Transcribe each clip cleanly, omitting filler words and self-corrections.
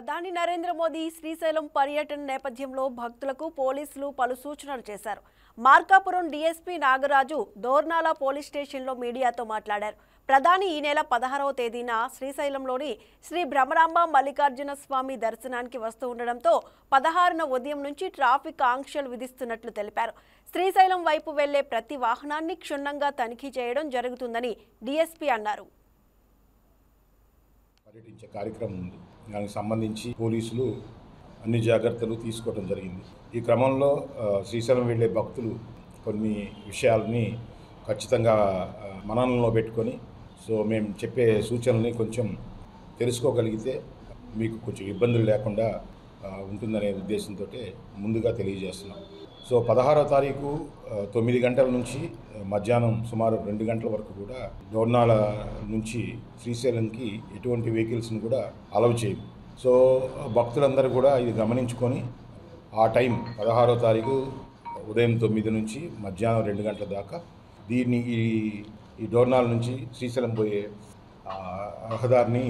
ప్రధాని నరేంద్ర మోదీ శ్రీశైలం పర్యటన నేపథ్యంలో భక్తులకు పోలీసులు పలు సూచనలు చేశారు. మార్కాపురం డీఎస్పీ నాగరాజు దోర్నాల పోలీస్ స్టేషన్లో మీడియాతో మాట్లాడారు. ప్రధాని ఈ నెల 16వ తేదీన శ్రీశైలంలోని శ్రీ భ్రమరాంబ మల్లికార్జున స్వామి దర్శనానికి వస్తూ ఉండడంతో 16న ఉదయం నుంచి ట్రాఫిక్ ఆంక్షలు విధిస్తున్నట్లు తెలిపారు. శ్రీశైలం వైపు వెళ్లే ప్రతి వాహనాన్ని క్షుణ్ణంగా తనిఖీ చేయడం జరుగుతుందని డీఎస్పీ అన్నారు. పర్యటించే కార్యక్రమం ఉంది. దానికి సంబంధించి పోలీసులు అన్ని జాగ్రత్తలు తీసుకోవడం జరిగింది. ఈ క్రమంలో శ్రీశైలం వెళ్ళే భక్తులు కొన్ని విషయాలని ఖచ్చితంగా మననంలో పెట్టుకొని మేము చెప్పే సూచనల్ని కొంచెం తెలుసుకోగలిగితే మీకు కొంచెం ఇబ్బందులు లేకుండా ఉంటుందనే ఉద్దేశంతో ముందుగా తెలియజేస్తున్నాం. 16వ తారీఖు 9 గంటల నుంచి మధ్యాహ్నం సుమారు 2 గంటల వరకు కూడా దోర్నాల నుంచి శ్రీశైలంకి ఎటువంటి వెహికల్స్ని కూడా అలౌ చేయము. భక్తులందరూ కూడా ఇది గమనించుకొని ఆ టైం 16వ తారీఖు ఉదయం 9 నుంచి మధ్యాహ్నం 2 గంటల దాకా దీన్ని ఈ దోర్నాల నుంచి శ్రీశైలం పోయే రహదారిని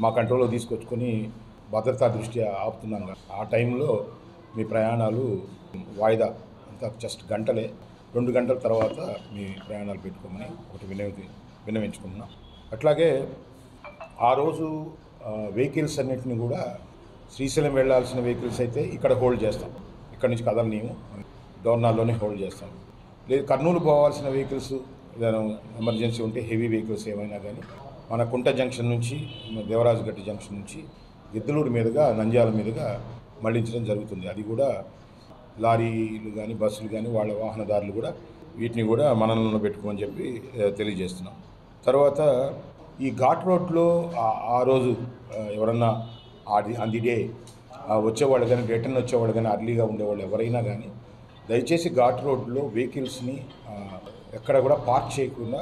మా కంట్రోల్లో తీసుకొచ్చుకొని భద్రతా దృష్ట్యా ఆపుతున్నాం. ఆ టైంలో మీ ప్రయాణాలు వాయిదా అంతా జస్ట్ గంటలే, 2 గంటల తర్వాత మీ ప్రయాణాలు పెట్టుకోమని ఒకటి విన్నవించుకున్నాం. అట్లాగే ఆ రోజు వెహికల్స్ అన్నింటినీ కూడా శ్రీశైలం వెళ్ళాల్సిన వెహికల్స్ అయితే ఇక్కడ హోల్డ్ చేస్తాం. ఇక్కడ నుంచి కదలనీము, దోర్నాల్లోనే హోల్డ్ చేస్తాం. లేదు కర్నూలు పోవాల్సిన వెహికల్స్ ఏదైనా ఎమర్జెన్సీ ఉంటే హెవీ వెహికల్స్ ఏమైనా కానీ మన కుంట జంక్షన్ నుంచి దేవరాజగట్టి జంక్షన్ నుంచి గిద్దలూరు మీదుగా నంద్యాల మీదుగా మళ్లించడం జరుగుతుంది. అది కూడా లారీలు కానీ బస్సులు కానీ వాళ్ళ వాహనదారులు కూడా వీటిని కూడా మననంలో పెట్టుకోమని చెప్పి తెలియజేస్తున్నాం. తర్వాత ఈ ఘాట్ రోడ్లో ఆ రోజు ఎవరన్నా ఆన్ ది డే వచ్చేవాళ్ళు కానీ రిటర్న్ వచ్చేవాళ్ళు కానీ అర్లీగా ఉండేవాళ్ళు ఎవరైనా కానీ దయచేసి ఘాట్ రోడ్లో వెహికల్స్ని ఎక్కడ కూడా పార్క్ చేయకుండా